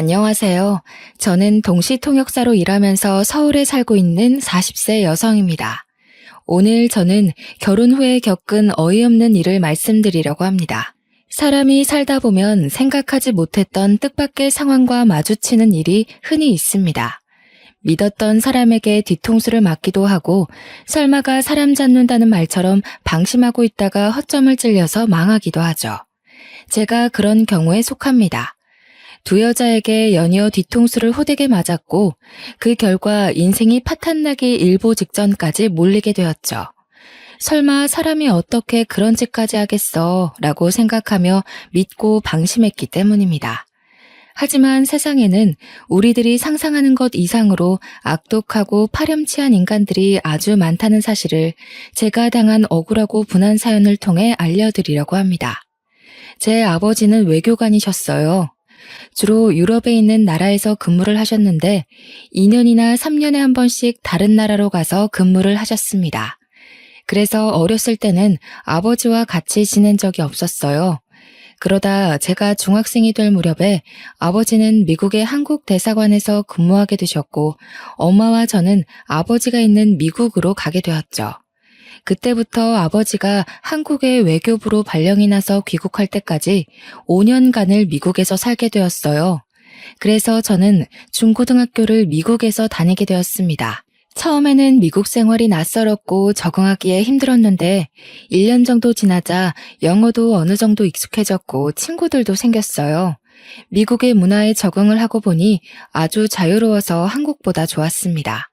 안녕하세요. 저는 동시통역사로 일하면서 서울에 살고 있는 40세 여성입니다. 오늘 저는 결혼 후에 겪은 어이없는 일을 말씀드리려고 합니다. 사람이 살다 보면 생각하지 못했던 뜻밖의 상황과 마주치는 일이 흔히 있습니다. 믿었던 사람에게 뒤통수를 맞기도 하고 설마가 사람 잡는다는 말처럼 방심하고 있다가 허점을 찔려서 망하기도 하죠. 제가 그런 경우에 속합니다. 두 여자에게 연이어 뒤통수를 호되게 맞았고 그 결과 인생이 파탄나기 일보 직전까지 몰리게 되었죠. 설마 사람이 어떻게 그런 짓까지 하겠어 라고 생각하며 믿고 방심했기 때문입니다. 하지만 세상에는 우리들이 상상하는 것 이상으로 악독하고 파렴치한 인간들이 아주 많다는 사실을 제가 당한 억울하고 분한 사연을 통해 알려드리려고 합니다. 제 아버지는 외교관이셨어요. 주로 유럽에 있는 나라에서 근무를 하셨는데 2년이나 3년에 한 번씩 다른 나라로 가서 근무를 하셨습니다. 그래서 어렸을 때는 아버지와 같이 지낸 적이 없었어요. 그러다 제가 중학생이 될 무렵에 아버지는 미국의 한국 대사관에서 근무하게 되셨고 엄마와 저는 아버지가 있는 미국으로 가게 되었죠. 그때부터 아버지가 한국의 외교부로 발령이 나서 귀국할 때까지 5년간을 미국에서 살게 되었어요. 그래서 저는 중고등학교를 미국에서 다니게 되었습니다. 처음에는 미국 생활이 낯설었고 적응하기에 힘들었는데 1년 정도 지나자 영어도 어느 정도 익숙해졌고 친구들도 생겼어요. 미국의 문화에 적응을 하고 보니 아주 자유로워서 한국보다 좋았습니다.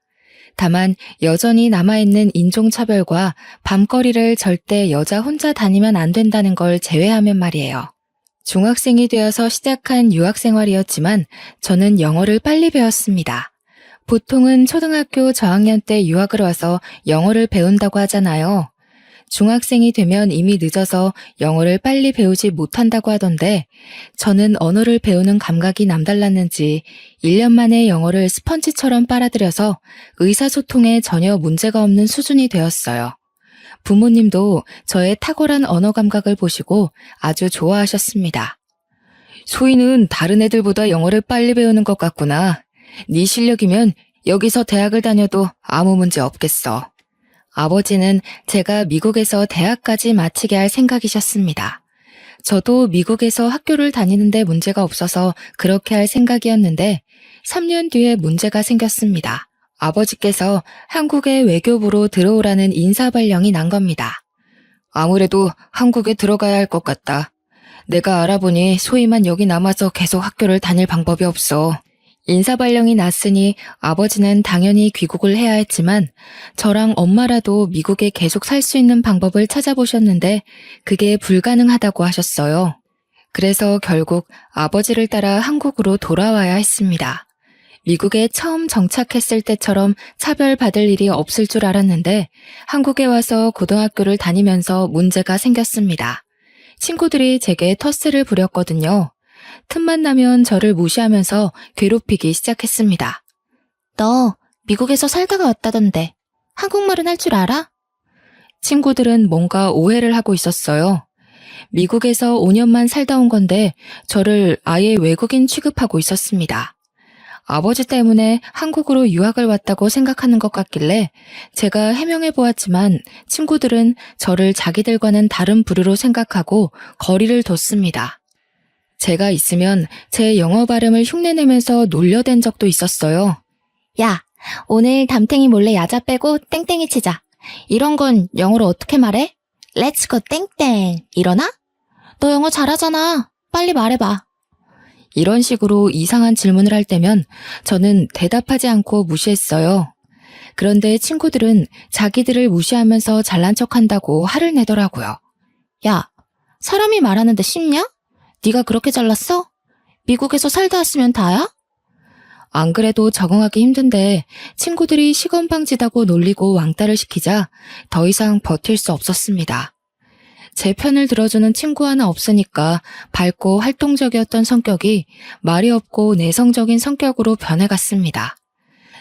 다만 여전히 남아있는 인종차별과 밤거리를 절대 여자 혼자 다니면 안 된다는 걸 제외하면 말이에요. 중학생이 되어서 시작한 유학생활이었지만 저는 영어를 빨리 배웠습니다. 보통은 초등학교 저학년 때 유학을 와서 영어를 배운다고 하잖아요. 중학생이 되면 이미 늦어서 영어를 빨리 배우지 못한다고 하던데 저는 언어를 배우는 감각이 남달랐는지 1년 만에 영어를 스펀지처럼 빨아들여서 의사소통에 전혀 문제가 없는 수준이 되었어요. 부모님도 저의 탁월한 언어 감각을 보시고 아주 좋아하셨습니다. 소희는 다른 애들보다 영어를 빨리 배우는 것 같구나. 네 실력이면 여기서 대학을 다녀도 아무 문제 없겠어. 아버지는 제가 미국에서 대학까지 마치게 할 생각이셨습니다. 저도 미국에서 학교를 다니는데 문제가 없어서 그렇게 할 생각이었는데 3년 뒤에 문제가 생겼습니다. 아버지께서 한국의 외교부로 들어오라는 인사발령이 난 겁니다. 아무래도 한국에 들어가야 할 것 같다. 내가 알아보니 소희만 여기 남아서 계속 학교를 다닐 방법이 없어. 인사발령이 났으니 아버지는 당연히 귀국을 해야 했지만 저랑 엄마라도 미국에 계속 살 수 있는 방법을 찾아보셨는데 그게 불가능하다고 하셨어요. 그래서 결국 아버지를 따라 한국으로 돌아와야 했습니다. 미국에 처음 정착했을 때처럼 차별받을 일이 없을 줄 알았는데 한국에 와서 고등학교를 다니면서 문제가 생겼습니다. 친구들이 제게 텃세를 부렸거든요. 틈만 나면 저를 무시하면서 괴롭히기 시작했습니다. 너 미국에서 살다가 왔다던데 한국말은 할 줄 알아? 친구들은 뭔가 오해를 하고 있었어요. 미국에서 5년만 살다 온 건데 저를 아예 외국인 취급하고 있었습니다. 아버지 때문에 한국으로 유학을 왔다고 생각하는 것 같길래 제가 해명해 보았지만 친구들은 저를 자기들과는 다른 부류로 생각하고 거리를 뒀습니다. 제가 있으면 제 영어 발음을 흉내내면서 놀려댄 적도 있었어요. 야, 오늘 담탱이 몰래 야자 빼고 땡땡이 치자. 이런 건 영어로 어떻게 말해? Let's go 땡땡. 이러나? 너 영어 잘하잖아. 빨리 말해봐. 이런 식으로 이상한 질문을 할 때면 저는 대답하지 않고 무시했어요. 그런데 친구들은 자기들을 무시하면서 잘난 척한다고 화를 내더라고요. 야, 사람이 말하는데 쉽냐? 네가 그렇게 잘났어? 미국에서 살다 왔으면 다야? 안 그래도 적응하기 힘든데 친구들이 시건방지다고 놀리고 왕따를 시키자 더 이상 버틸 수 없었습니다. 제 편을 들어주는 친구 하나 없으니까 밝고 활동적이었던 성격이 말이 없고 내성적인 성격으로 변해갔습니다.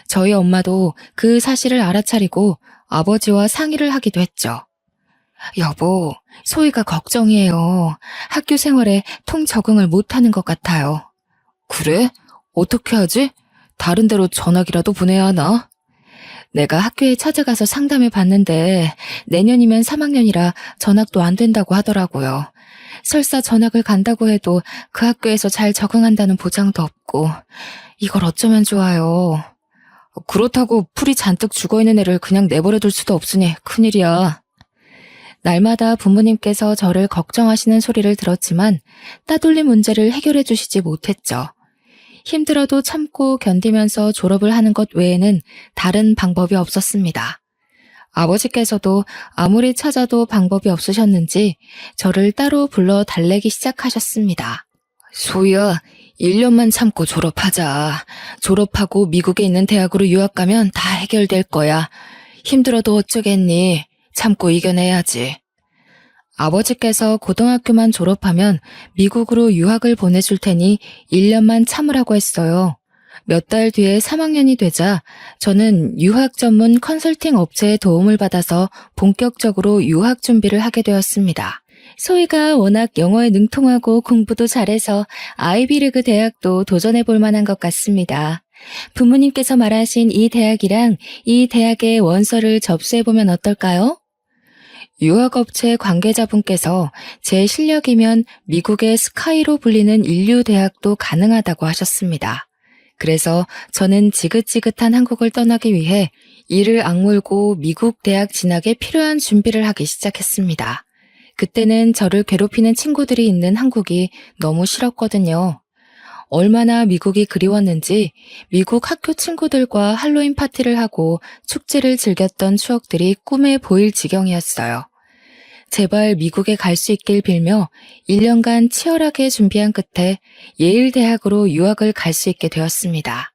저희 엄마도 그 사실을 알아차리고 아버지와 상의를 하기도 했죠. 여보, 소희가 걱정이에요. 학교 생활에 통 적응을 못하는 것 같아요. 그래? 어떻게 하지? 다른 데로 전학이라도 보내야 하나? 내가 학교에 찾아가서 상담해 봤는데 내년이면 3학년이라 전학도 안 된다고 하더라고요. 설사 전학을 간다고 해도 그 학교에서 잘 적응한다는 보장도 없고 이걸 어쩌면 좋아요. 그렇다고 풀이 잔뜩 죽어있는 애를 그냥 내버려둘 수도 없으니 큰일이야. 날마다 부모님께서 저를 걱정하시는 소리를 들었지만 따돌림 문제를 해결해 주시지 못했죠. 힘들어도 참고 견디면서 졸업을 하는 것 외에는 다른 방법이 없었습니다. 아버지께서도 아무리 찾아도 방법이 없으셨는지 저를 따로 불러 달래기 시작하셨습니다. 소희야, 1년만 참고 졸업하자. 졸업하고 미국에 있는 대학으로 유학 가면 다 해결될 거야. 힘들어도 어쩌겠니? 참고 이겨내야지. 아버지께서 고등학교만 졸업하면 미국으로 유학을 보내줄 테니 1년만 참으라고 했어요. 몇 달 뒤에 3학년이 되자 저는 유학 전문 컨설팅 업체의 도움을 받아서 본격적으로 유학 준비를 하게 되었습니다. 소희가 워낙 영어에 능통하고 공부도 잘해서 아이비리그 대학도 도전해 볼 만한 것 같습니다. 부모님께서 말하신 이 대학이랑 이 대학의 원서를 접수해 보면 어떨까요? 유학업체 관계자분께서 제 실력이면 미국의 스카이로 불리는 인류대학도 가능하다고 하셨습니다. 그래서 저는 지긋지긋한 한국을 떠나기 위해 이를 악물고 미국 대학 진학에 필요한 준비를 하기 시작했습니다. 그때는 저를 괴롭히는 친구들이 있는 한국이 너무 싫었거든요. 얼마나 미국이 그리웠는지 미국 학교 친구들과 할로윈 파티를 하고 축제를 즐겼던 추억들이 꿈에 보일 지경이었어요. 제발 미국에 갈 수 있길 빌며 1년간 치열하게 준비한 끝에 예일대학으로 유학을 갈 수 있게 되었습니다.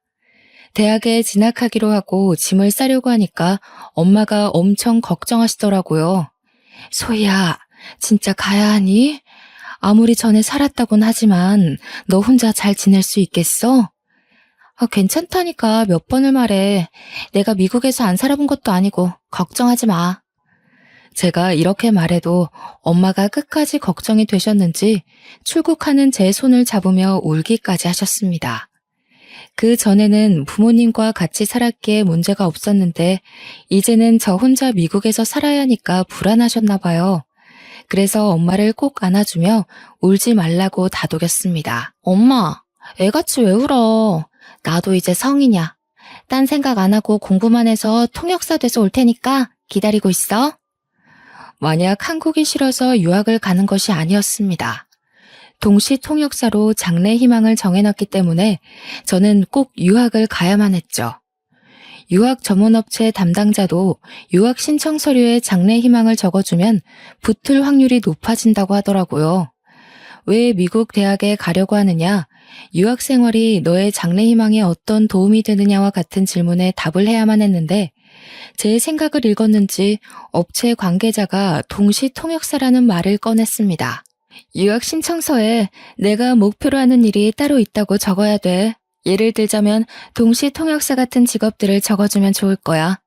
대학에 진학하기로 하고 짐을 싸려고 하니까 엄마가 엄청 걱정하시더라고요. 소희야, 진짜 가야 하니? 아무리 전에 살았다곤 하지만 너 혼자 잘 지낼 수 있겠어? 괜찮다니까 몇 번을 말해. 내가 미국에서 안 살아본 것도 아니고 걱정하지 마. 제가 이렇게 말해도 엄마가 끝까지 걱정이 되셨는지 출국하는 제 손을 잡으며 울기까지 하셨습니다. 그 전에는 부모님과 같이 살았기에 문제가 없었는데 이제는 저 혼자 미국에서 살아야 하니까 불안하셨나 봐요. 그래서 엄마를 꼭 안아주며 울지 말라고 다독였습니다. 엄마, 애같이 왜 울어? 나도 이제 성이냐. 딴 생각 안 하고 공부만 해서 통역사 돼서 올 테니까 기다리고 있어. 만약 한국이 싫어서 유학을 가는 것이 아니었습니다. 동시 통역사로 장래 희망을 정해놨기 때문에 저는 꼭 유학을 가야만 했죠. 유학 전문업체 담당자도 유학 신청 서류에 장래 희망을 적어주면 붙을 확률이 높아진다고 하더라고요. 왜 미국 대학에 가려고 하느냐, 유학 생활이 너의 장래 희망에 어떤 도움이 되느냐와 같은 질문에 답을 해야만 했는데 제 생각을 읽었는지 업체 관계자가 동시 통역사라는 말을 꺼냈습니다. 유학 신청서에 내가 목표로 하는 일이 따로 있다고 적어야 돼. 예를 들자면 동시 통역사 같은 직업들을 적어주면 좋을 거야.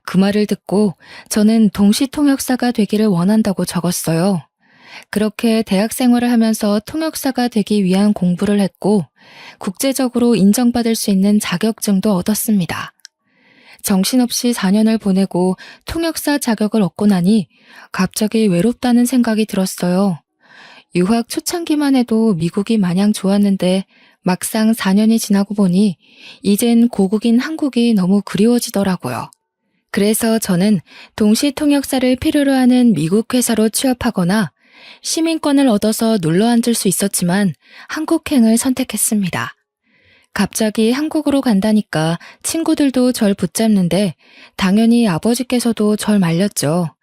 그 말을 듣고 저는 동시 통역사가 되기를 원한다고 적었어요. 그렇게 대학 생활을 하면서 통역사가 되기 위한 공부를 했고 국제적으로 인정받을 수 있는 자격증도 얻었습니다. 정신없이 4년을 보내고 통역사 자격을 얻고 나니 갑자기 외롭다는 생각이 들었어요. 유학 초창기만 해도 미국이 마냥 좋았는데 막상 4년이 지나고 보니 이젠 고국인 한국이 너무 그리워지더라고요. 그래서 저는 동시 통역사를 필요로 하는 미국 회사로 취업하거나 시민권을 얻어서 눌러앉을 수 있었지만 한국행을 선택했습니다. 갑자기 한국으로 간다니까 친구들도 절 붙잡는데 당연히 아버지께서도 절 말렸죠.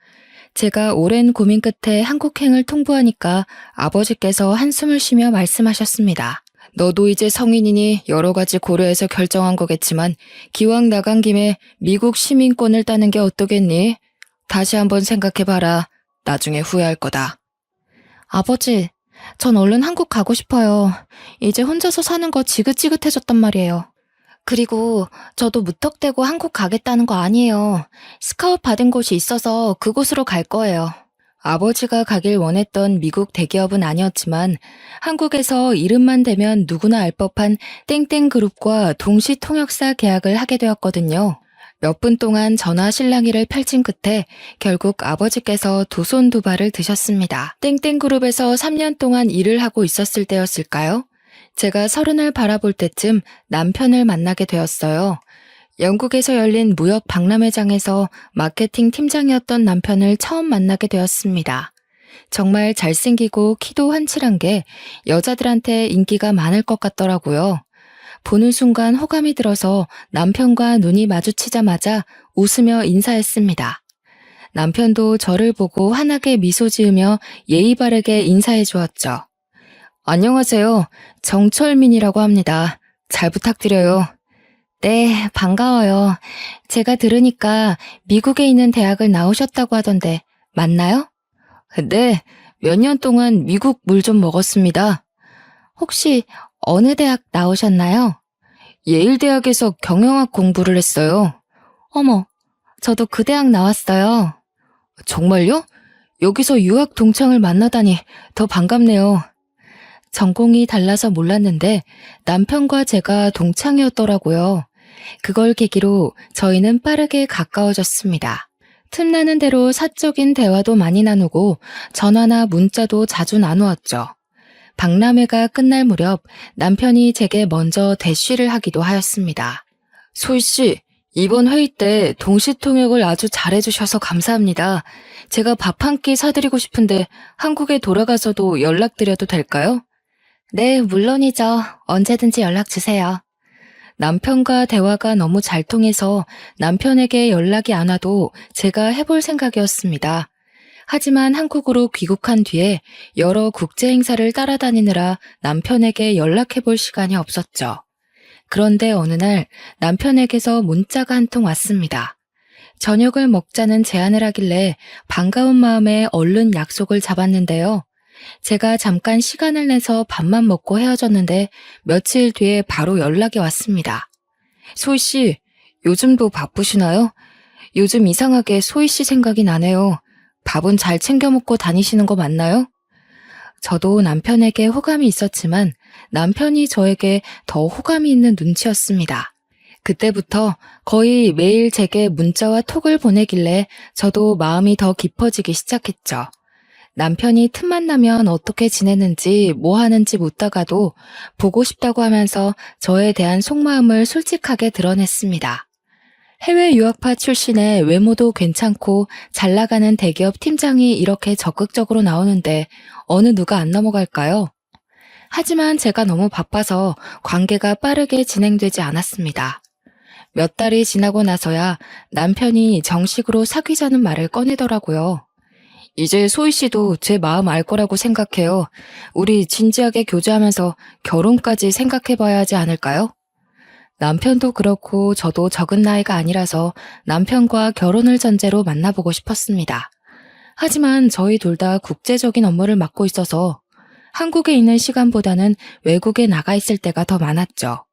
제가 오랜 고민 끝에 한국행을 통보하니까 아버지께서 한숨을 쉬며 말씀하셨습니다. 너도 이제 성인이니 여러 가지 고려해서 결정한 거겠지만 기왕 나간 김에 미국 시민권을 따는 게 어떠겠니? 다시 한번 생각해봐라. 나중에 후회할 거다. 아버지, 전 얼른 한국 가고 싶어요. 이제 혼자서 사는 거 지긋지긋해졌단 말이에요. 그리고 저도 무턱대고 한국 가겠다는 거 아니에요. 스카웃 받은 곳이 있어서 그곳으로 갈 거예요. 아버지가 가길 원했던 미국 대기업은 아니었지만 한국에서 이름만 대면 누구나 알 법한 땡땡그룹과 동시 통역사 계약을 하게 되었거든요. 몇 분 동안 전화 실랑이를 펼친 끝에 결국 아버지께서 두 손 두 발을 드셨습니다. 땡땡그룹에서 3년 동안 일을 하고 있었을 때였을까요? 제가 30을 바라볼 때쯤 남편을 만나게 되었어요. 영국에서 열린 무역 박람회장에서 마케팅 팀장이었던 남편을 처음 만나게 되었습니다. 정말 잘생기고 키도 훤칠한 게 여자들한테 인기가 많을 것 같더라고요. 보는 순간 호감이 들어서 남편과 눈이 마주치자마자 웃으며 인사했습니다. 남편도 저를 보고 환하게 미소 지으며 예의 바르게 인사해 주었죠. 안녕하세요. 정철민이라고 합니다. 잘 부탁드려요. 네, 반가워요. 제가 들으니까 미국에 있는 대학을 나오셨다고 하던데 맞나요? 네, 몇 년 동안 미국 물 좀 먹었습니다. 혹시 어느 대학 나오셨나요? 예일대학에서 경영학 공부를 했어요. 어머, 저도 그 대학 나왔어요. 정말요? 여기서 유학 동창을 만나다니 더 반갑네요. 전공이 달라서 몰랐는데 남편과 제가 동창이었더라고요. 그걸 계기로 저희는 빠르게 가까워졌습니다. 틈나는 대로 사적인 대화도 많이 나누고 전화나 문자도 자주 나누었죠. 박람회가 끝날 무렵 남편이 제게 먼저 대쉬를 하기도 하였습니다. 소희 씨, 이번 회의 때 동시통역을 아주 잘해주셔서 감사합니다. 제가 밥 한 끼 사드리고 싶은데 한국에 돌아가서도 연락드려도 될까요? 네, 물론이죠. 언제든지 연락 주세요. 남편과 대화가 너무 잘 통해서 남편에게 연락이 안 와도 제가 해볼 생각이었습니다. 하지만 한국으로 귀국한 뒤에 여러 국제 행사를 따라다니느라 남편에게 연락해볼 시간이 없었죠. 그런데 어느 날 남편에게서 문자가 한 통 왔습니다. 저녁을 먹자는 제안을 하길래 반가운 마음에 얼른 약속을 잡았는데요. 제가 잠깐 시간을 내서 밥만 먹고 헤어졌는데 며칠 뒤에 바로 연락이 왔습니다. 소희 씨, 요즘도 바쁘시나요? 요즘 이상하게 소희 씨 생각이 나네요. 밥은 잘 챙겨 먹고 다니시는 거 맞나요? 저도 남편에게 호감이 있었지만 남편이 저에게 더 호감이 있는 눈치였습니다. 그때부터 거의 매일 제게 문자와 톡을 보내길래 저도 마음이 더 깊어지기 시작했죠. 남편이 틈만 나면 어떻게 지내는지 뭐 하는지 묻다가도 보고 싶다고 하면서 저에 대한 속마음을 솔직하게 드러냈습니다. 해외 유학파 출신의 외모도 괜찮고 잘 나가는 대기업 팀장이 이렇게 적극적으로 나오는데 어느 누가 안 넘어갈까요? 하지만 제가 너무 바빠서 관계가 빠르게 진행되지 않았습니다. 몇 달이 지나고 나서야 남편이 정식으로 사귀자는 말을 꺼내더라고요. 이제 소희 씨도 제 마음 알 거라고 생각해요. 우리 진지하게 교제하면서 결혼까지 생각해봐야 하지 않을까요? 남편도 그렇고 저도 적은 나이가 아니라서 남편과 결혼을 전제로 만나보고 싶었습니다. 하지만 저희 둘 다 국제적인 업무를 맡고 있어서 한국에 있는 시간보다는 외국에 나가 있을 때가 더 많았죠.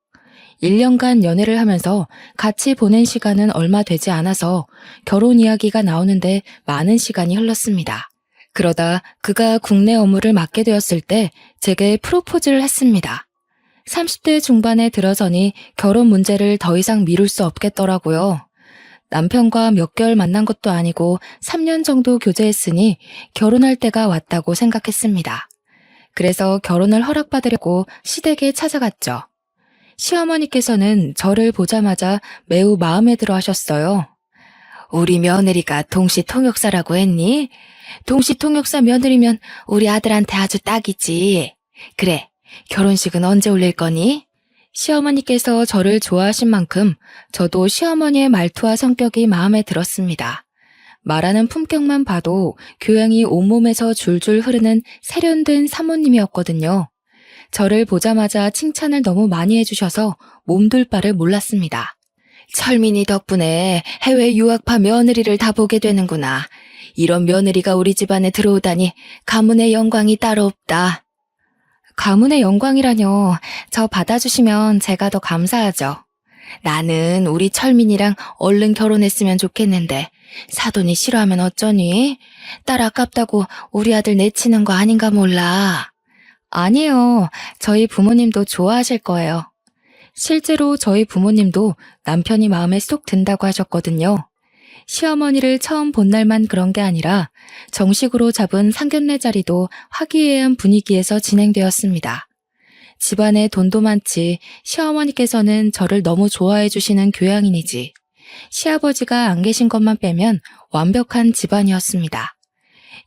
1년간 연애를 하면서 같이 보낸 시간은 얼마 되지 않아서 결혼 이야기가 나오는데 많은 시간이 흘렀습니다. 그러다 그가 국내 업무를 맡게 되었을 때 제게 프로포즈를 했습니다. 30대 중반에 들어서니 결혼 문제를 더 이상 미룰 수 없겠더라고요. 남편과 몇 개월 만난 것도 아니고 3년 정도 교제했으니 결혼할 때가 왔다고 생각했습니다. 그래서 결혼을 허락받으려고 시댁에 찾아갔죠. 시어머니께서는 저를 보자마자 매우 마음에 들어 하셨어요. 우리 며느리가 동시통역사라고 했니? 동시통역사 며느리면 우리 아들한테 아주 딱이지. 그래, 결혼식은 언제 올릴 거니? 시어머니께서 저를 좋아하신 만큼 저도 시어머니의 말투와 성격이 마음에 들었습니다. 말하는 품격만 봐도 교양이 온몸에서 줄줄 흐르는 세련된 사모님이었거든요. 저를 보자마자 칭찬을 너무 많이 해주셔서 몸둘 바를 몰랐습니다. 철민이 덕분에 해외 유학파 며느리를 다 보게 되는구나. 이런 며느리가 우리 집안에 들어오다니 가문의 영광이 따로 없다. 가문의 영광이라뇨. 저 받아주시면 제가 더 감사하죠. 나는 우리 철민이랑 얼른 결혼했으면 좋겠는데 사돈이 싫어하면 어쩌니? 딸 아깝다고 우리 아들 내치는 거 아닌가 몰라. 아니에요. 저희 부모님도 좋아하실 거예요. 실제로 저희 부모님도 남편이 마음에 쏙 든다고 하셨거든요. 시어머니를 처음 본 날만 그런 게 아니라 정식으로 잡은 상견례 자리도 화기애애한 분위기에서 진행되었습니다. 집안에 돈도 많지 시어머니께서는 저를 너무 좋아해 주시는 교양인이지 시아버지가 안 계신 것만 빼면 완벽한 집안이었습니다.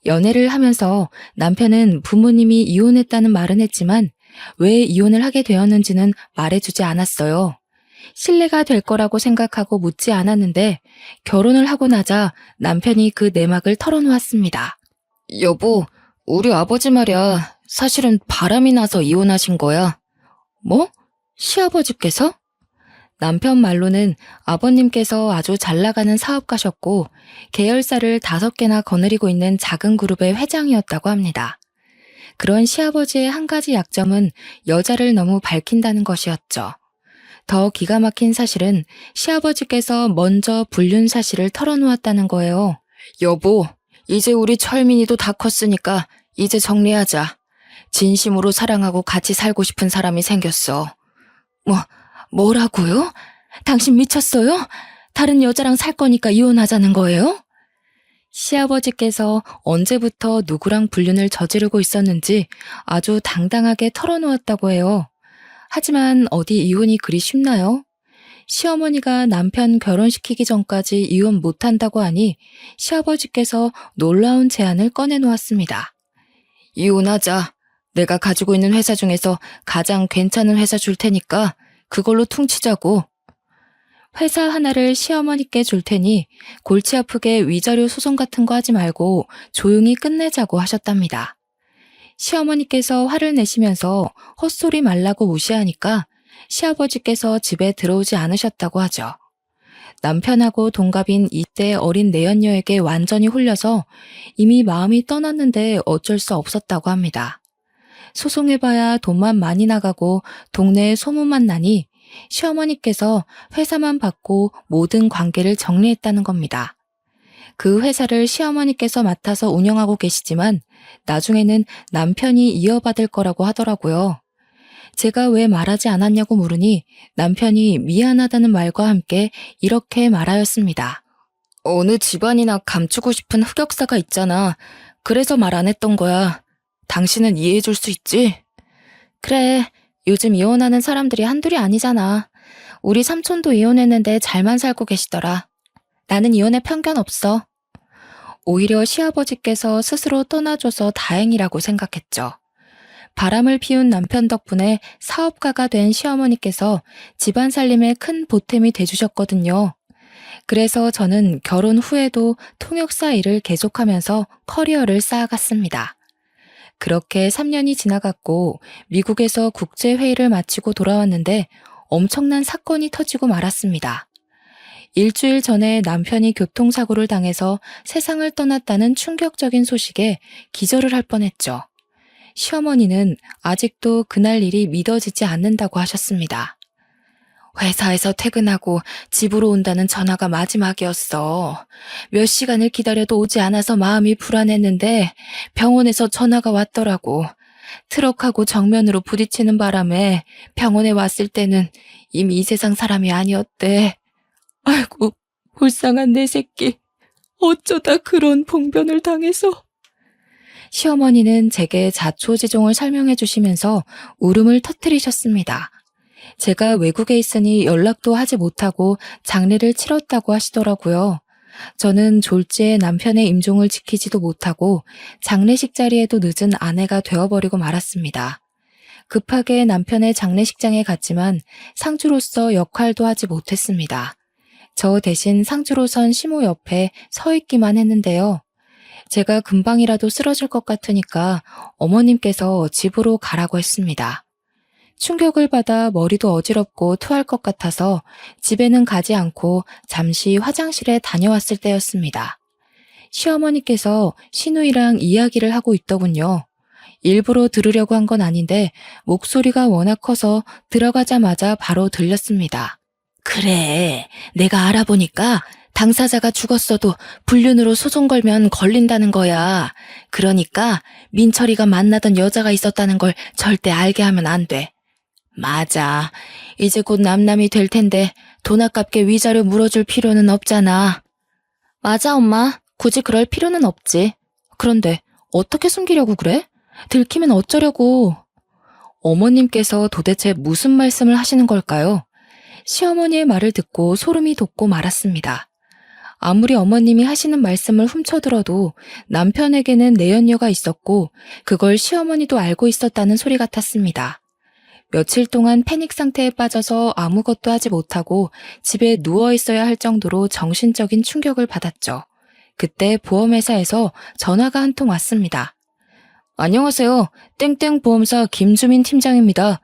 연애를 하면서 남편은 부모님이 이혼했다는 말은 했지만 왜 이혼을 하게 되었는지는 말해주지 않았어요. 신뢰가 될 거라고 생각하고 묻지 않았는데 결혼을 하고 나자 남편이 그 내막을 털어놓았습니다. 여보, 우리 아버지 말이야. 사실은 바람이 나서 이혼하신 거야. 뭐? 시아버지께서? 남편 말로는 아버님께서 아주 잘 나가는 사업가셨고 계열사를 5개나 거느리고 있는 작은 그룹의 회장이었다고 합니다. 그런 시아버지의 한 가지 약점은 여자를 너무 밝힌다는 것이었죠. 더 기가 막힌 사실은 시아버지께서 먼저 불륜 사실을 털어놓았다는 거예요. 여보, 이제 우리 철민이도 다 컸으니까 이제 정리하자. 진심으로 사랑하고 같이 살고 싶은 사람이 생겼어. 뭐라고요? 당신 미쳤어요? 다른 여자랑 살 거니까 이혼하자는 거예요? 시아버지께서 언제부터 누구랑 불륜을 저지르고 있었는지 아주 당당하게 털어놓았다고 해요. 하지만 어디 이혼이 그리 쉽나요? 시어머니가 남편 결혼시키기 전까지 이혼 못한다고 하니 시아버지께서 놀라운 제안을 꺼내놓았습니다. 이혼하자. 내가 가지고 있는 회사 중에서 가장 괜찮은 회사 줄 테니까 그걸로 퉁치자고. 회사 하나를 시어머니께 줄 테니 골치 아프게 위자료 소송 같은 거 하지 말고 조용히 끝내자고 하셨답니다. 시어머니께서 화를 내시면서 헛소리 말라고 무시하니까 시아버지께서 집에 들어오지 않으셨다고 하죠. 남편하고 동갑인 이때 어린 내연녀에게 완전히 홀려서 이미 마음이 떠났는데 어쩔 수 없었다고 합니다. 소송해봐야 돈만 많이 나가고 동네에 소문만 나니 시어머니께서 회사만 받고 모든 관계를 정리했다는 겁니다. 그 회사를 시어머니께서 맡아서 운영하고 계시지만 나중에는 남편이 이어받을 거라고 하더라고요. 제가 왜 말하지 않았냐고 물으니 남편이 미안하다는 말과 함께 이렇게 말하였습니다. 어느 집안이나 감추고 싶은 흑역사가 있잖아. 그래서 말 안 했던 거야. 당신은 이해해 줄 수 있지? 그래, 요즘 이혼하는 사람들이 한둘이 아니잖아. 우리 삼촌도 이혼했는데 잘만 살고 계시더라. 나는 이혼에 편견 없어. 오히려 시아버지께서 스스로 떠나줘서 다행이라고 생각했죠. 바람을 피운 남편 덕분에 사업가가 된 시어머니께서 집안 살림에 큰 보탬이 돼주셨거든요. 그래서 저는 결혼 후에도 통역사 일을 계속하면서 커리어를 쌓아갔습니다. 그렇게 3년이 지나갔고 미국에서 국제회의를 마치고 돌아왔는데 엄청난 사건이 터지고 말았습니다. 일주일 전에 남편이 교통사고를 당해서 세상을 떠났다는 충격적인 소식에 기절을 할 뻔했죠. 시어머니는 아직도 그날 일이 믿어지지 않는다고 하셨습니다. 회사에서 퇴근하고 집으로 온다는 전화가 마지막이었어. 몇 시간을 기다려도 오지 않아서 마음이 불안했는데 병원에서 전화가 왔더라고. 트럭하고 정면으로 부딪히는 바람에 병원에 왔을 때는 이미 이 세상 사람이 아니었대. 아이고, 불쌍한 내 새끼. 어쩌다 그런 봉변을 당해서. 시어머니는 제게 자초지종을 설명해 주시면서 울음을 터뜨리셨습니다. 제가 외국에 있으니 연락도 하지 못하고 장례를 치렀다고 하시더라고요. 저는 졸지에 남편의 임종을 지키지도 못하고 장례식 자리에도 늦은 아내가 되어버리고 말았습니다. 급하게 남편의 장례식장에 갔지만 상주로서 역할도 하지 못했습니다. 저 대신 상주로 선 시모 옆에 서 있기만 했는데요. 제가 금방이라도 쓰러질 것 같으니까 어머님께서 집으로 가라고 했습니다. 충격을 받아 머리도 어지럽고 토할 것 같아서 집에는 가지 않고 잠시 화장실에 다녀왔을 때였습니다. 시어머니께서 시누이랑 이야기를 하고 있더군요. 일부러 들으려고 한 건 아닌데 목소리가 워낙 커서 들어가자마자 바로 들렸습니다. 그래, 내가 알아보니까 당사자가 죽었어도 불륜으로 소송 걸면 걸린다는 거야. 그러니까 민철이가 만나던 여자가 있었다는 걸 절대 알게 하면 안 돼. 맞아. 이제 곧 남남이 될 텐데 돈 아깝게 위자료 물어줄 필요는 없잖아. 맞아, 엄마. 굳이 그럴 필요는 없지. 그런데 어떻게 숨기려고 그래? 들키면 어쩌려고. 어머님께서 도대체 무슨 말씀을 하시는 걸까요? 시어머니의 말을 듣고 소름이 돋고 말았습니다. 아무리 어머님이 하시는 말씀을 훔쳐들어도 남편에게는 내연녀가 있었고 그걸 시어머니도 알고 있었다는 소리 같았습니다. 며칠 동안 패닉 상태에 빠져서 아무것도 하지 못하고 집에 누워 있어야 할 정도로 정신적인 충격을 받았죠. 그때 보험회사에서 전화가 한 통 왔습니다. 안녕하세요. 땡땡 보험사 김주민 팀장입니다.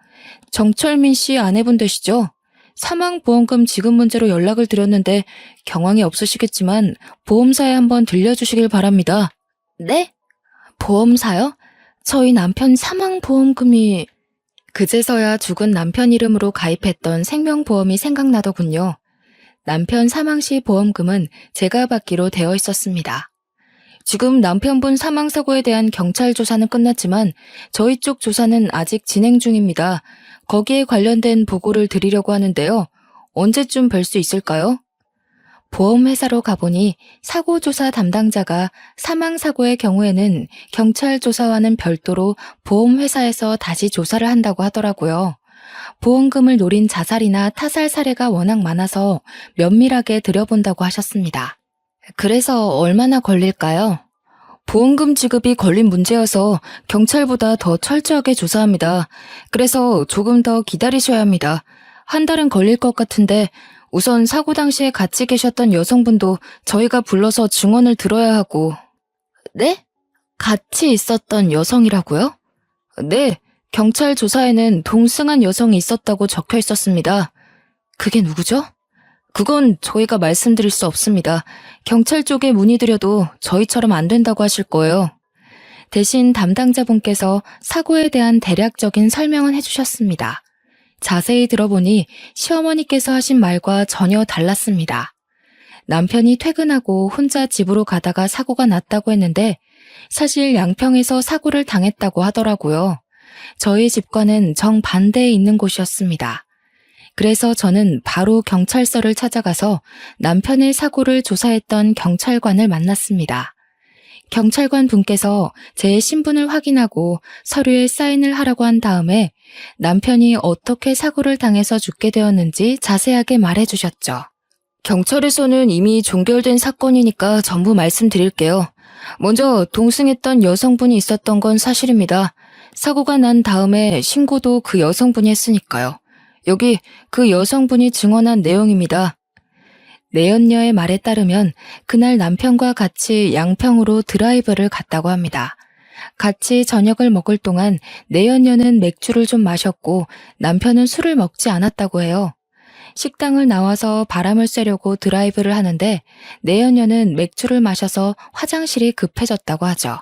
정철민 씨 아내분 되시죠? 사망보험금 지급 문제로 연락을 드렸는데 경황이 없으시겠지만 보험사에 한번 들려주시길 바랍니다. 네? 보험사요? 저희 남편 사망보험금이... 그제서야 죽은 남편 이름으로 가입했던 생명보험이 생각나더군요. 남편 사망 시 보험금은 제가 받기로 되어 있었습니다. 지금 남편분 사망사고에 대한 경찰 조사는 끝났지만 저희 쪽 조사는 아직 진행 중입니다. 거기에 관련된 보고를 드리려고 하는데요. 언제쯤 뵐 수 있을까요? 보험회사로 가보니 사고조사 담당자가 사망사고의 경우에는 경찰 조사와는 별도로 보험회사에서 다시 조사를 한다고 하더라고요. 보험금을 노린 자살이나 타살 사례가 워낙 많아서 면밀하게 들여본다고 하셨습니다. 그래서 얼마나 걸릴까요? 보험금 지급이 걸린 문제여서 경찰보다 더 철저하게 조사합니다. 그래서 조금 더 기다리셔야 합니다. 한 달은 걸릴 것 같은데 우선 사고 당시에 같이 계셨던 여성분도 저희가 불러서 증언을 들어야 하고. 네? 같이 있었던 여성이라고요? 네, 경찰 조사에는 동승한 여성이 있었다고 적혀 있었습니다. 그게 누구죠? 그건 저희가 말씀드릴 수 없습니다. 경찰 쪽에 문의드려도 저희처럼 안 된다고 하실 거예요. 대신 담당자분께서 사고에 대한 대략적인 설명은 해주셨습니다. 자세히 들어보니 시어머니께서 하신 말과 전혀 달랐습니다. 남편이 퇴근하고 혼자 집으로 가다가 사고가 났다고 했는데 사실 양평에서 사고를 당했다고 하더라고요. 저희 집과는 정반대에 있는 곳이었습니다. 그래서 저는 바로 경찰서를 찾아가서 남편의 사고를 조사했던 경찰관을 만났습니다. 경찰관 분께서 제 신분을 확인하고 서류에 사인을 하라고 한 다음에 남편이 어떻게 사고를 당해서 죽게 되었는지 자세하게 말해주셨죠. 경찰에서는 이미 종결된 사건이니까 전부 말씀드릴게요. 먼저 동승했던 여성분이 있었던 건 사실입니다. 사고가 난 다음에 신고도 그 여성분이 했으니까요. 여기 그 여성분이 증언한 내용입니다. 내연녀의 말에 따르면 그날 남편과 같이 양평으로 드라이브를 갔다고 합니다. 같이 저녁을 먹을 동안 내연녀는 맥주를 좀 마셨고 남편은 술을 먹지 않았다고 해요. 식당을 나와서 바람을 쐬려고 드라이브를 하는데 내연녀는 맥주를 마셔서 화장실이 급해졌다고 하죠.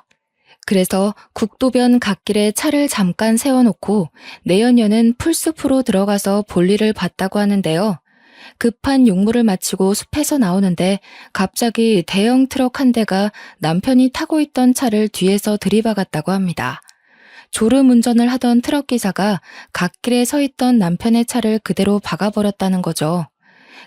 그래서 국도변 갓길에 차를 잠깐 세워놓고 내연녀는 풀숲으로 들어가서 볼일을 봤다고 하는데요. 급한 용무를 마치고 숲에서 나오는데 갑자기 대형 트럭 한 대가 남편이 타고 있던 차를 뒤에서 들이박았다고 합니다. 졸음 운전을 하던 트럭 기사가 갓길에 서 있던 남편의 차를 그대로 박아버렸다는 거죠.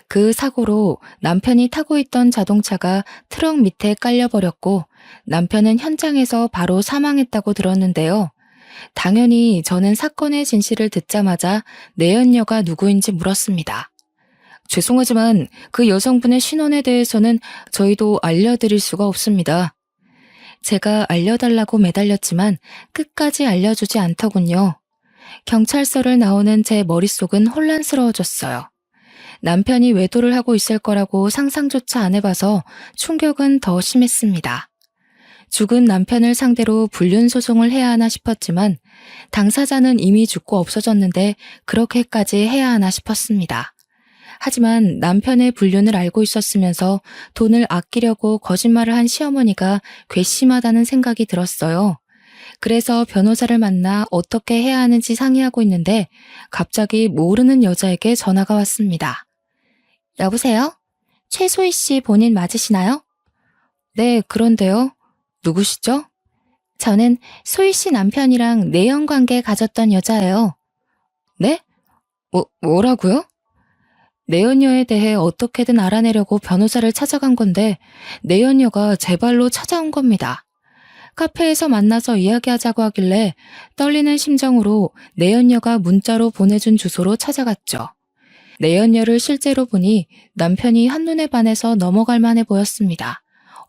그 사고로 남편이 타고 있던 자동차가 트럭 밑에 깔려버렸고 남편은 현장에서 바로 사망했다고 들었는데요. 당연히 저는 사건의 진실을 듣자마자 내연녀가 누구인지 물었습니다. 죄송하지만 그 여성분의 신원에 대해서는 저희도 알려드릴 수가 없습니다. 제가 알려달라고 매달렸지만 끝까지 알려주지 않더군요. 경찰서를 나오는 제 머릿속은 혼란스러워졌어요. 남편이 외도를 하고 있을 거라고 상상조차 안 해봐서 충격은 더 심했습니다. 죽은 남편을 상대로 불륜 소송을 해야 하나 싶었지만 당사자는 이미 죽고 없어졌는데 그렇게까지 해야 하나 싶었습니다. 하지만 남편의 불륜을 알고 있었으면서 돈을 아끼려고 거짓말을 한 시어머니가 괘씸하다는 생각이 들었어요. 그래서 변호사를 만나 어떻게 해야 하는지 상의하고 있는데 갑자기 모르는 여자에게 전화가 왔습니다. 여보세요? 최소희 씨 본인 맞으시나요? 네, 그런데요. 누구시죠? 저는 소희 씨 남편이랑 내연 관계 가졌던 여자예요. 네? 뭐라고요? 내연녀에 대해 어떻게든 알아내려고 변호사를 찾아간 건데 내연녀가 제 발로 찾아온 겁니다. 카페에서 만나서 이야기하자고 하길래 떨리는 심정으로 내연녀가 문자로 보내준 주소로 찾아갔죠. 내연녀를 실제로 보니 남편이 한눈에 반해서 넘어갈 만해 보였습니다.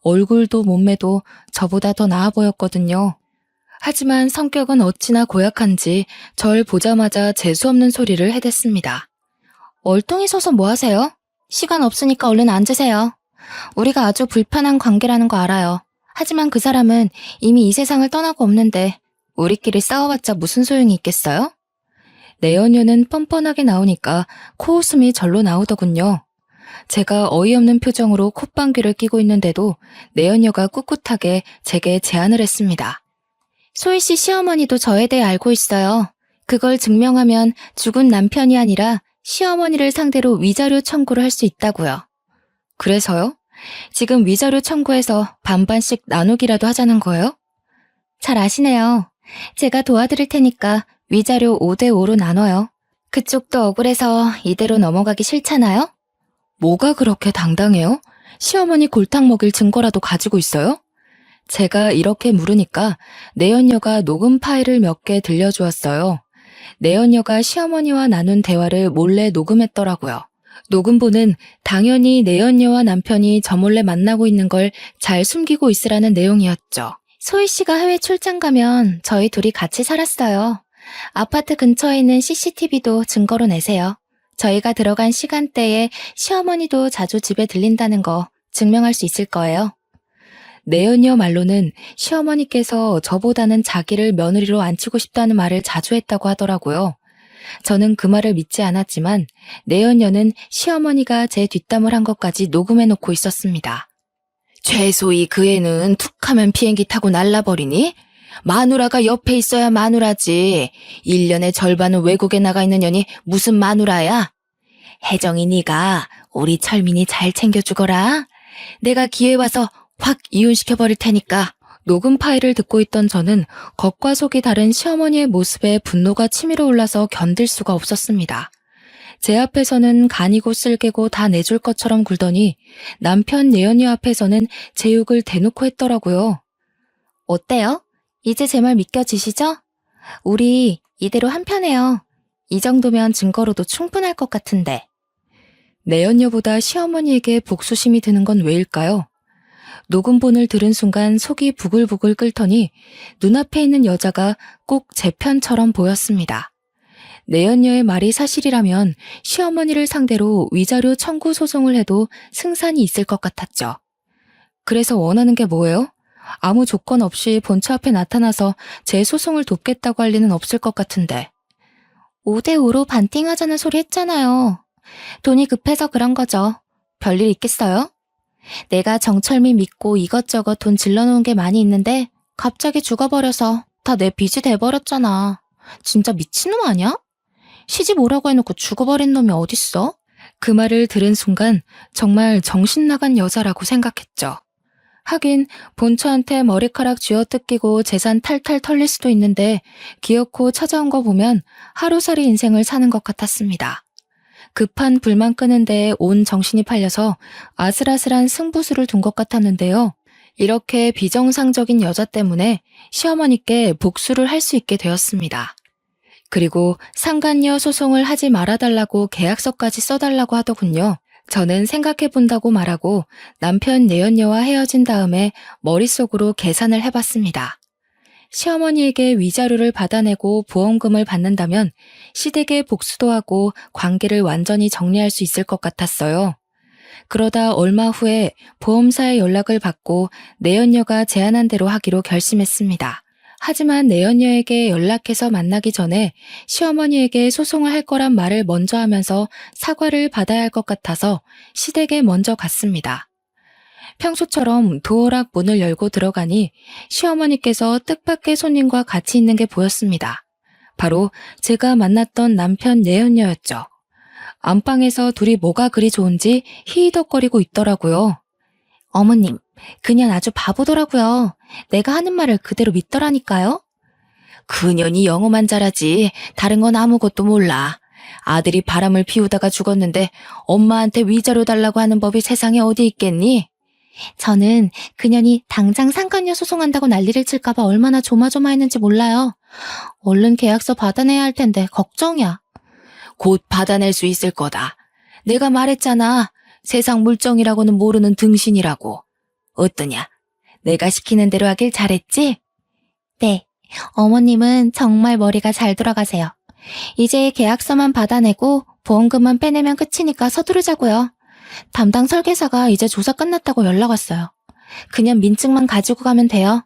얼굴도 몸매도 저보다 더 나아 보였거든요. 하지만 성격은 어찌나 고약한지 절 보자마자 재수없는 소리를 해댔습니다. 얼통이 서서 뭐 하세요? 시간 없으니까 얼른 앉으세요. 우리가 아주 불편한 관계라는 거 알아요. 하지만 그 사람은 이미 이 세상을 떠나고 없는데 우리끼리 싸워봤자 무슨 소용이 있겠어요? 내연녀는 뻔뻔하게 나오니까 코웃음이 절로 나오더군요. 제가 어이없는 표정으로 콧방귀를 뀌고 있는데도 내연녀가 꿋꿋하게 제게 제안을 했습니다. 소희 씨 시어머니도 저에 대해 알고 있어요. 그걸 증명하면 죽은 남편이 아니라 시어머니를 상대로 위자료 청구를 할 수 있다고요. 그래서요? 지금 위자료 청구해서 반반씩 나누기라도 하자는 거예요? 잘 아시네요. 제가 도와드릴 테니까 위자료 5대5로 나눠요. 그쪽도 억울해서 이대로 넘어가기 싫잖아요? 뭐가 그렇게 당당해요? 시어머니 골탕 먹일 증거라도 가지고 있어요? 제가 이렇게 물으니까 내연녀가 녹음 파일을 몇 개 들려주었어요. 내연녀가 시어머니와 나눈 대화를 몰래 녹음했더라고요. 녹음본은 당연히 내연녀와 남편이 저 몰래 만나고 있는 걸 잘 숨기고 있으라는 내용이었죠. 소희 씨가 해외 출장 가면 저희 둘이 같이 살았어요. 아파트 근처에 있는 CCTV도 증거로 내세요. 저희가 들어간 시간대에 시어머니도 자주 집에 들린다는 거 증명할 수 있을 거예요. 내연녀 말로는 시어머니께서 저보다는 자기를 며느리로 앉히고 싶다는 말을 자주 했다고 하더라고요. 저는 그 말을 믿지 않았지만 내연녀는 시어머니가 제 뒷담을 한 것까지 녹음해놓고 있었습니다. 최소희 그 애는 툭하면 비행기 타고 날라버리니? 마누라가 옆에 있어야 마누라지. 1년의 절반은 외국에 나가 있는 년이 무슨 마누라야? 혜정이 네가 우리 철민이 잘 챙겨주거라. 내가 기회 와서 확 이혼시켜버릴 테니까. 녹음 파일을 듣고 있던 저는 겉과 속이 다른 시어머니의 모습에 분노가 치밀어 올라서 견딜 수가 없었습니다. 제 앞에서는 간이고 쓸개고 다 내줄 것처럼 굴더니 남편 내연녀 앞에서는 제 욕을 대놓고 했더라고요. 어때요? 이제 제 말 믿겨지시죠? 우리 이대로 한편해요. 이 정도면 증거로도 충분할 것 같은데. 내연녀보다 시어머니에게 복수심이 드는 건 왜일까요? 녹음본을 들은 순간 속이 부글부글 끓더니 눈앞에 있는 여자가 꼭 제 편처럼 보였습니다. 내연녀의 말이 사실이라면 시어머니를 상대로 위자료 청구 소송을 해도 승산이 있을 것 같았죠. 그래서 원하는 게 뭐예요? 아무 조건 없이 본처 앞에 나타나서 제 소송을 돕겠다고 할 리는 없을 것 같은데. 5대5로 반띵하자는 소리 했잖아요. 돈이 급해서 그런 거죠. 별일 있겠어요? 내가 정철민 믿고 이것저것 돈 질러놓은 게 많이 있는데 갑자기 죽어버려서 다 내 빚이 돼버렸잖아. 진짜 미친놈 아니야? 시집 오라고 해놓고 죽어버린 놈이 어딨어? 그 말을 들은 순간 정말 정신 나간 여자라고 생각했죠. 하긴 본처한테 머리카락 쥐어뜯기고 재산 탈탈 털릴 수도 있는데 기어코 찾아온 거 보면 하루살이 인생을 사는 것 같았습니다. 급한 불만 끄는 데에 온 정신이 팔려서 아슬아슬한 승부수를 둔 것 같았는데요. 이렇게 비정상적인 여자 때문에 시어머니께 복수를 할 수 있게 되었습니다. 그리고 상간녀 소송을 하지 말아달라고 계약서까지 써달라고 하더군요. 저는 생각해본다고 말하고 남편 내연녀와 헤어진 다음에 머릿속으로 계산을 해봤습니다. 시어머니에게 위자료를 받아내고 보험금을 받는다면 시댁에 복수도 하고 관계를 완전히 정리할 수 있을 것 같았어요. 그러다 얼마 후에 보험사에 연락을 받고 내연녀가 제안한 대로 하기로 결심했습니다. 하지만 내연녀에게 연락해서 만나기 전에 시어머니에게 소송을 할 거란 말을 먼저 하면서 사과를 받아야 할 것 같아서 시댁에 먼저 갔습니다. 평소처럼 도어락 문을 열고 들어가니 시어머니께서 뜻밖의 손님과 같이 있는 게 보였습니다. 바로 제가 만났던 남편 내연녀였죠. 안방에서 둘이 뭐가 그리 좋은지 히히덕거리고 있더라고요. 어머님, 그년 아주 바보더라고요. 내가 하는 말을 그대로 믿더라니까요. 그년이 영어만 잘하지 다른 건 아무것도 몰라. 아들이 바람을 피우다가 죽었는데 엄마한테 위자료 달라고 하는 법이 세상에 어디 있겠니? 저는 그년이 당장 상간녀 소송한다고 난리를 칠까봐 얼마나 조마조마했는지 몰라요. 얼른 계약서 받아내야 할 텐데 걱정이야. 곧 받아낼 수 있을 거다. 내가 말했잖아. 세상 물정이라고는 모르는 등신이라고. 어떠냐? 내가 시키는 대로 하길 잘했지? 네. 어머님은 정말 머리가 잘 돌아가세요. 이제 계약서만 받아내고 보험금만 빼내면 끝이니까 서두르자고요. 담당 설계사가 이제 조사 끝났다고 연락 왔어요. 그냥 민증만 가지고 가면 돼요.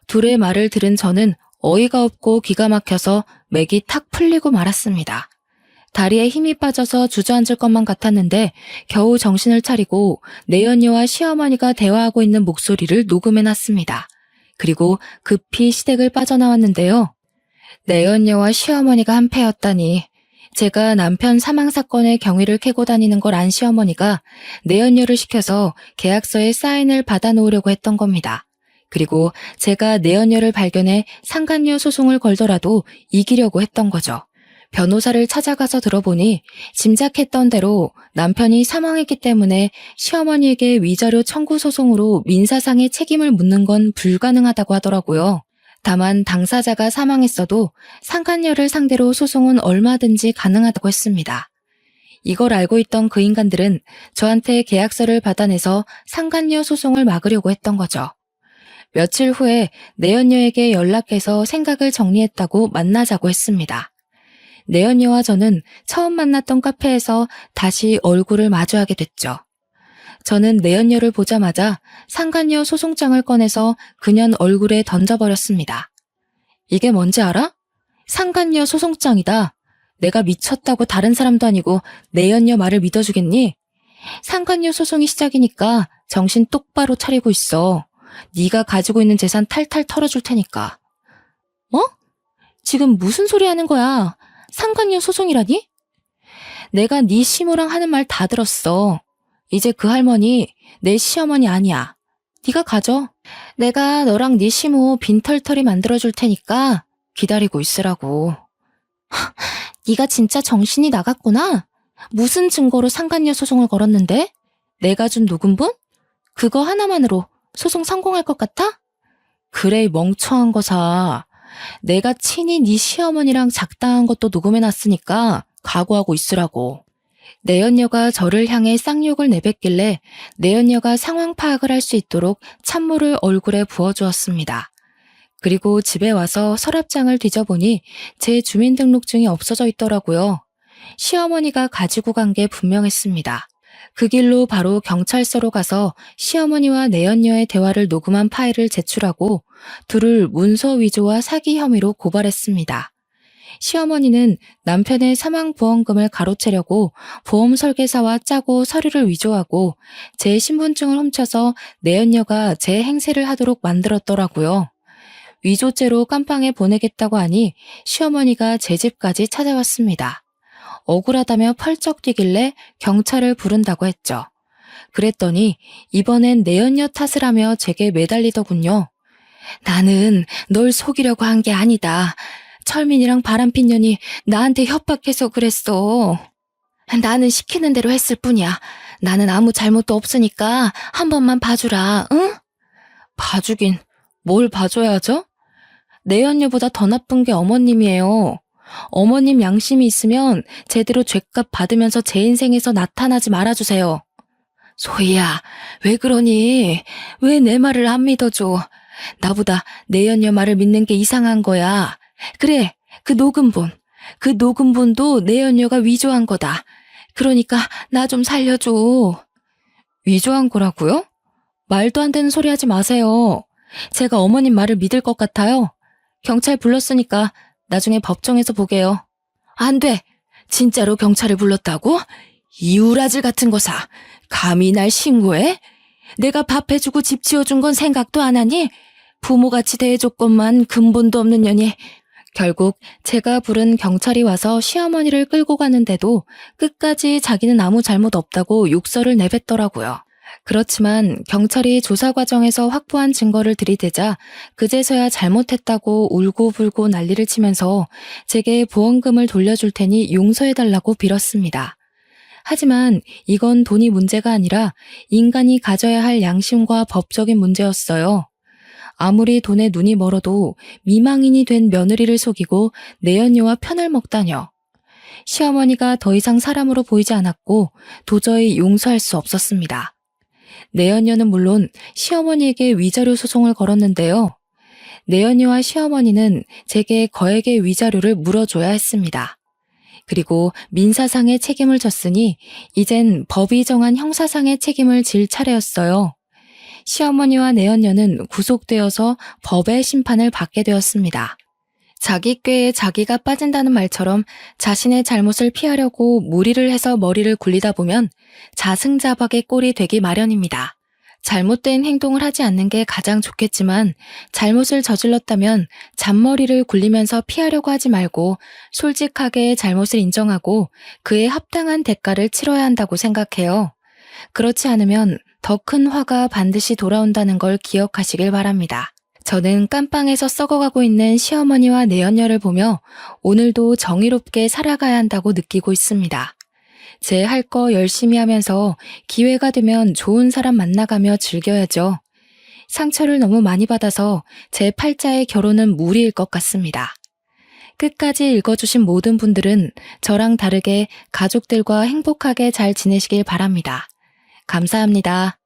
둘의 말을 들은 저는 어이가 없고 기가 막혀서 맥이 탁 풀리고 말았습니다. 다리에 힘이 빠져서 주저앉을 것만 같았는데 겨우 정신을 차리고 내연녀와 시어머니가 대화하고 있는 목소리를 녹음해놨습니다. 그리고 급히 시댁을 빠져나왔는데요. 내연녀와 시어머니가 한패였다니. 제가 남편 사망 사건의 경위를 캐고 다니는 걸 안 시어머니가 내연녀를 시켜서 계약서에 사인을 받아놓으려고 했던 겁니다. 그리고 제가 내연녀를 발견해 상간녀 소송을 걸더라도 이기려고 했던 거죠. 변호사를 찾아가서 들어보니 짐작했던 대로 남편이 사망했기 때문에 시어머니에게 위자료 청구 소송으로 민사상의 책임을 묻는 건 불가능하다고 하더라고요. 다만 당사자가 사망했어도 상간녀를 상대로 소송은 얼마든지 가능하다고 했습니다. 이걸 알고 있던 그 인간들은 저한테 계약서를 받아내서 상간녀 소송을 막으려고 했던 거죠. 며칠 후에 내연녀에게 연락해서 생각을 정리했다고 만나자고 했습니다. 내연녀와 저는 처음 만났던 카페에서 다시 얼굴을 마주하게 됐죠. 저는 내연녀를 보자마자 상간녀 소송장을 꺼내서 그년 얼굴에 던져버렸습니다. 이게 뭔지 알아? 상간녀 소송장이다. 내가 미쳤다고 다른 사람도 아니고 내연녀 말을 믿어주겠니? 상간녀 소송이 시작이니까 정신 똑바로 차리고 있어. 네가 가지고 있는 재산 탈탈 털어줄 테니까. 뭐? 지금 무슨 소리 하는 거야? 상간녀 소송이라니? 내가 네 시모랑 하는 말 다 들었어. 이제 그 할머니 내 시어머니 아니야. 네가 가져. 내가 너랑 네 시모 빈털터리 만들어줄 테니까 기다리고 있으라고. 네가 진짜 정신이 나갔구나. 무슨 증거로 상간녀 소송을 걸었는데? 내가 준 녹음본? 그거 하나만으로 소송 성공할 것 같아? 그래, 멍청한 거사. 내가 친히 네 시어머니랑 작당한 것도 녹음해놨으니까 각오하고 있으라고. 내연녀가 저를 향해 쌍욕을 내뱉길래 내연녀가 상황 파악을 할 수 있도록 찬물을 얼굴에 부어주었습니다. 그리고 집에 와서 서랍장을 뒤져보니 제 주민등록증이 없어져 있더라고요. 시어머니가 가지고 간 게 분명했습니다. 그 길로 바로 경찰서로 가서 시어머니와 내연녀의 대화를 녹음한 파일을 제출하고 둘을 문서 위조와 사기 혐의로 고발했습니다. 시어머니는 남편의 사망보험금을 가로채려고 보험 설계사와 짜고 서류를 위조하고 제 신분증을 훔쳐서 내연녀가 제 행세를 하도록 만들었더라고요. 위조죄로 깜빵에 보내겠다고 하니 시어머니가 제 집까지 찾아왔습니다. 억울하다며 펄쩍 뛰길래 경찰을 부른다고 했죠. 그랬더니 이번엔 내연녀 탓을 하며 제게 매달리더군요. 나는 널 속이려고 한 게 아니다. 철민이랑 바람핀 년이 나한테 협박해서 그랬어. 나는 시키는 대로 했을 뿐이야. 나는 아무 잘못도 없으니까 한 번만 봐주라, 응? 봐주긴 뭘 봐줘야 하죠? 내연녀보다 더 나쁜 게 어머님이에요. 어머님 양심이 있으면 제대로 죗값 받으면서 제 인생에서 나타나지 말아주세요. 소희야, 왜 그러니? 왜 내 말을 안 믿어줘? 나보다 내연녀 말을 믿는 게 이상한 거야. 그래, 그 녹음본도 내연녀가 위조한 거다. 그러니까 나 좀 살려줘. 위조한 거라고요? 말도 안 되는 소리 하지 마세요. 제가 어머님 말을 믿을 것 같아요. 경찰 불렀으니까 나중에 법정에서 보게요. 안 돼. 진짜로 경찰을 불렀다고? 이 우라질 같은 거사. 감히 날 신고해? 내가 밥 해주고 집 지어준 건 생각도 안 하니? 부모같이 대해줬건만 근본도 없는 년이. 결국 제가 부른 경찰이 와서 시어머니를 끌고 가는데도 끝까지 자기는 아무 잘못 없다고 욕설을 내뱉더라고요. 그렇지만 경찰이 조사 과정에서 확보한 증거를 들이대자 그제서야 잘못했다고 울고불고 난리를 치면서 제게 보험금을 돌려줄 테니 용서해달라고 빌었습니다. 하지만 이건 돈이 문제가 아니라 인간이 가져야 할 양심과 법적인 문제였어요. 아무리 돈에 눈이 멀어도 미망인이 된 며느리를 속이고 내연녀와 편을 먹다녀. 시어머니가 더 이상 사람으로 보이지 않았고 도저히 용서할 수 없었습니다. 내연녀는 물론 시어머니에게 위자료 소송을 걸었는데요. 내연녀와 시어머니는 제게 거액의 위자료를 물어줘야 했습니다. 그리고 민사상의 책임을 졌으니 이젠 법이 정한 형사상의 책임을 질 차례였어요. 시어머니와 내연녀는 구속되어서 법의 심판을 받게 되었습니다. 자기 꾀에 자기가 빠진다는 말처럼 자신의 잘못을 피하려고 무리를 해서 머리를 굴리다 보면 자승자박의 꼴이 되기 마련입니다. 잘못된 행동을 하지 않는 게 가장 좋겠지만 잘못을 저질렀다면 잔머리를 굴리면서 피하려고 하지 말고 솔직하게 잘못을 인정하고 그에 합당한 대가를 치러야 한다고 생각해요. 그렇지 않으면 더 큰 화가 반드시 돌아온다는 걸 기억하시길 바랍니다. 저는 깜빵에서 썩어가고 있는 시어머니와 내연녀를 보며 오늘도 정의롭게 살아가야 한다고 느끼고 있습니다. 제 할 거 열심히 하면서 기회가 되면 좋은 사람 만나가며 즐겨야죠. 상처를 너무 많이 받아서 제 팔자의 결혼은 무리일 것 같습니다. 끝까지 읽어주신 모든 분들은 저랑 다르게 가족들과 행복하게 잘 지내시길 바랍니다. 감사합니다.